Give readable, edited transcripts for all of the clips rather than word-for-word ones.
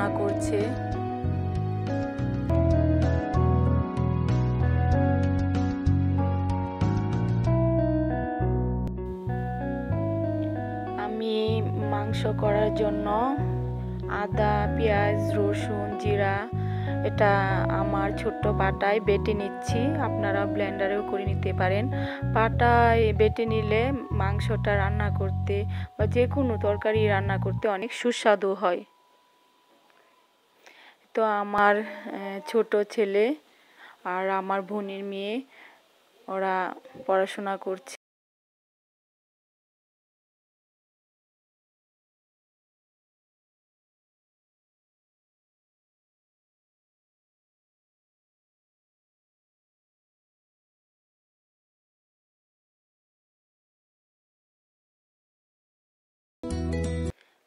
রান্না করছে। আমি মাংস করার জন্য আদা, পেঁয়াজ, রসুন, জিরা এটা আমার ছোট্ট পাটায় বেটে নিচ্ছি। আপনারা ব্লেন্ডারেও করে নিতে পারেন। পাটায় বেটে নিলে মাংসটা রান্না করতে বা যে কোনো তরকারি রান্না করতে অনেক সুস্বাদু হয়। তো আমার ছোট ছেলে আর আমার বোনের মেয়ে ওরা পড়াশোনা করছে।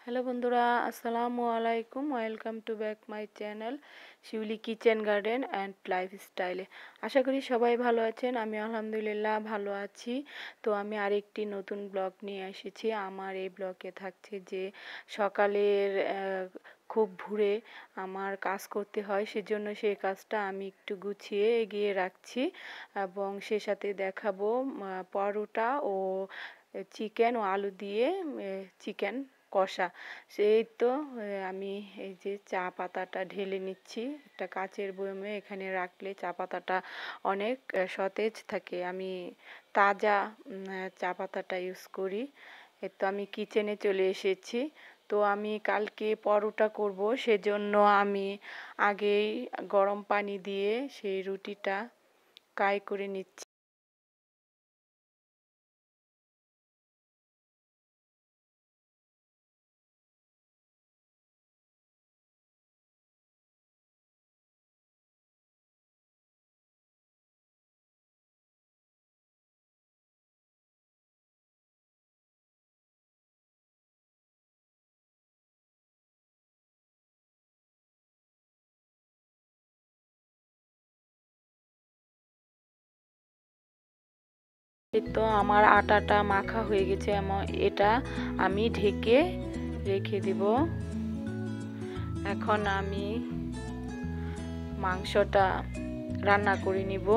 হ্যালো বন্ধুরা, আসসালামু আলাইকুম। Welcome to back my channel Shiuli kitchen garden and লাইফস্টাইলে। আশা করি সবাই ভালো আছেন। আমি আলহামদুলিল্লাহ ভালো আছি। তো আমি আরেকটি নতুন ব্লগ নিয়ে এসেছি। আমার এই ব্লগে থাকছে যে সকালের খুব ভোরে আমার কাজ করতে হয়, সেজন্য সেই কাজটা আমি একটু গুছিয়ে এগিয়ে রাখছি এবং সে সাথে দেখাবো পরোটা ও চিকেন ও আলু দিয়ে চিকেন কষা। সেই তো আমি এই যে চা পাতাটা ঢেলে নিচ্ছি একটা কাচের বয়মে। এখানে রাখলে চা পাতাটা অনেক সতেজ থাকে। আমি তাজা চা পাতাটা ইউজ করি। এই তো আমি কিচেনে চলে এসেছি। তো আমি কালকে পরোটা করব, সেজন্য আমি আগেই গরম পানি দিয়ে সেই রুটিটা কাই করে নিচ্ছি। এই তো আমার আটাটা মাখা হয়ে গেছে, এটা আমি ঢেকে রেখে দিব। এখন আমি মাংসটা রান্না করে নিব।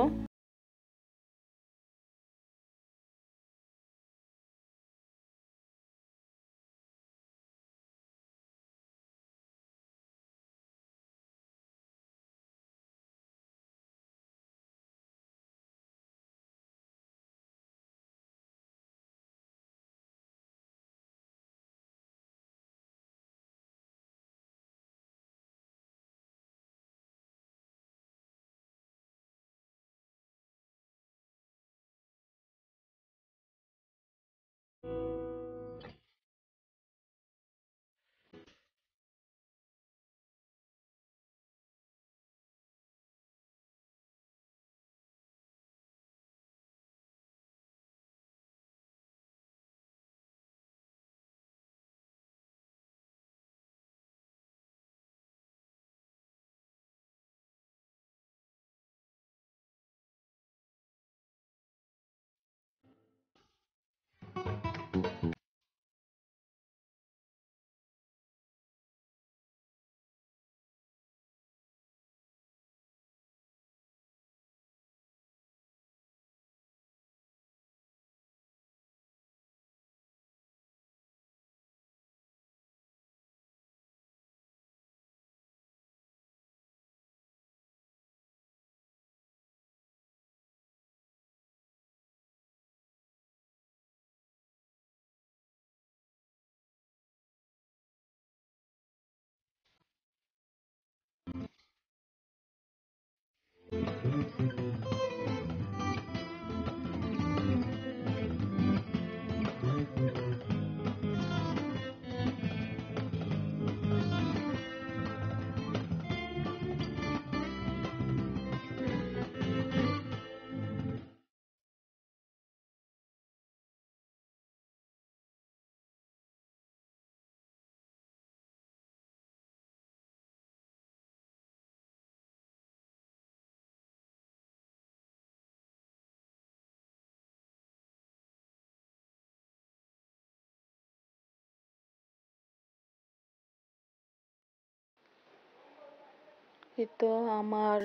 এই তো আমার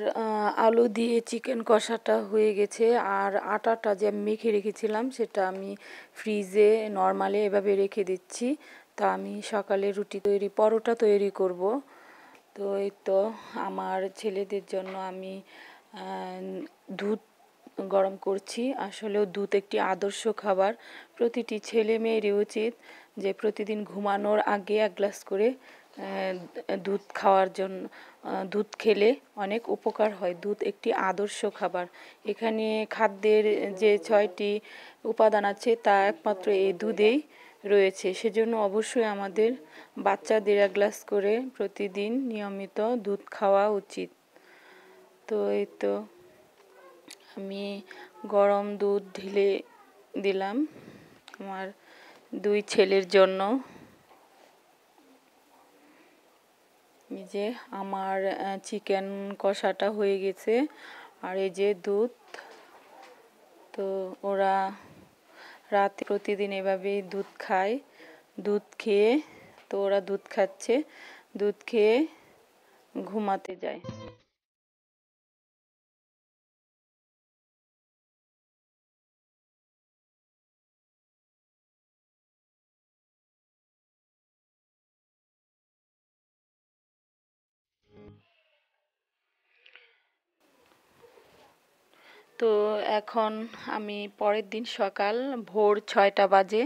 আলু দিয়ে চিকেন কষাটা হয়ে গেছে। আর আটাটা যে আমি মেখে রেখেছিলাম সেটা আমি ফ্রিজে নর্মালি এভাবে রেখে দিচ্ছি। তা আমি সকালে পরোটা তৈরি করব। তো এই তো আমার ছেলেদের জন্য আমি দুধ গরম করছি। আসলেও দুধ একটি আদর্শ খাবার। প্রতিটি ছেলে মেয়েরই উচিত যে প্রতিদিন ঘুমানোর আগে 1 গ্লাস করে দুধ খাওয়ার জন্য। দুধ খেলে অনেক উপকার হয়। দুধ একটি আদর্শ খাবার। এখানে খাদ্যের যে 6টি উপাদান আছে তা একমাত্র এই দুধেই রয়েছে। সেজন্য অবশ্যই আমাদের বাচ্চাদের 1 গ্লাস করে প্রতিদিন নিয়মিত দুধ খাওয়া উচিত। তো এই তো আমি গরম দুধ ঢেলে দিলাম আমার 2 ছেলের জন্য। এই যে আমার চিকেন কষাটা হয়ে গেছে। আর এই যে দুধ। তো ওরা রাতে প্রতিদিন এভাবেই দুধ খায়। দুধ খেয়ে তো ওরা দুধ খাচ্ছে, দুধ খেয়ে ঘুমাতে যায়। তো এখন আমি পরের দিন সকাল ভোর 6টা বাজে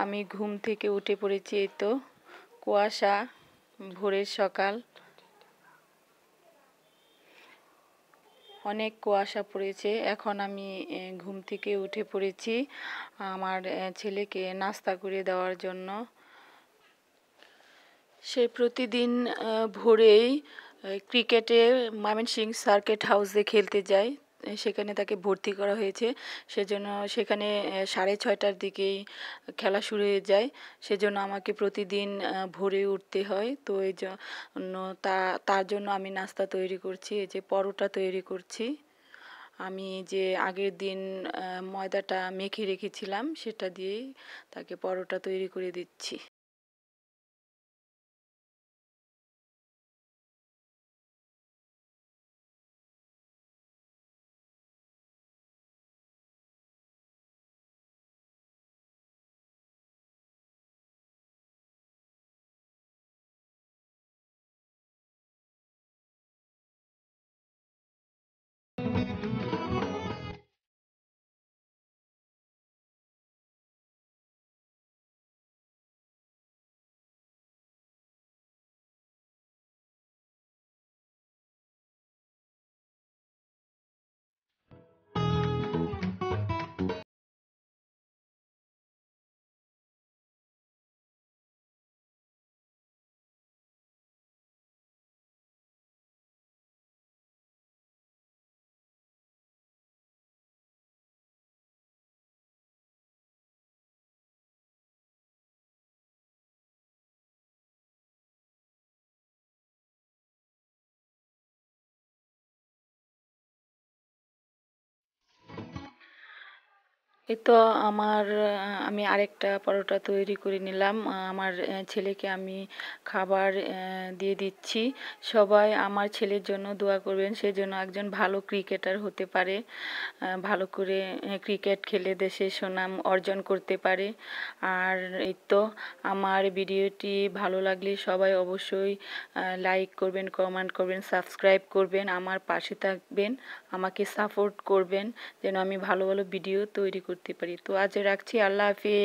আমি ঘুম থেকে উঠে পড়েছি। এই তো কুয়াশা, ভোরের সকাল, অনেক কুয়াশা পড়েছে। এখন আমি ঘুম থেকে উঠে পড়েছি আমার ছেলেকে নাস্তা করে দেওয়ার জন্য। সে প্রতিদিন ভোরেই ক্রিকেটে ময়মনসিংহ সার্কিট হাউসে খেলতে যায়। সেখানে তাকে ভর্তি করা হয়েছে। সেজন্য সেখানে 6:30টার দিকেই খেলা শুরু হয়ে যায়। সেজন্য আমাকে প্রতিদিন ভোরে উঠতে হয়। তো এই জন্য তার জন্য আমি নাস্তা তৈরি করছি। এই যে পরোটা তৈরি করছি। আমি যে আগের দিন ময়দাটা মেখে রেখেছিলাম সেটা দিয়েই তাকে পরোটা তৈরি করে দিচ্ছি। এই তো আমি আরেকটা পরোটা তৈরি করে নিলাম। আমার ছেলেকে আমি খাবার দিয়ে দিচ্ছি। সবাই আমার ছেলের জন্য দোয়া করবেন। সে যেন একজন ভালো ক্রিকেটার হতে পারে, ভালো করে ক্রিকেট খেলে দেশের সুনাম অর্জন করতে পারে। আর এই তো আমার ভিডিওটি ভালো লাগলে সবাই অবশ্যই লাইক করবেন, কমেন্ট করবেন, সাবস্ক্রাইব করবেন, আমার পাশে থাকবেন, আমাকে সাপোর্ট করবেন যেন আমি ভালো ভালো ভিডিও তৈরি করতে পারি। তো আজ রাখছি। আল্লাহ হাফেজ।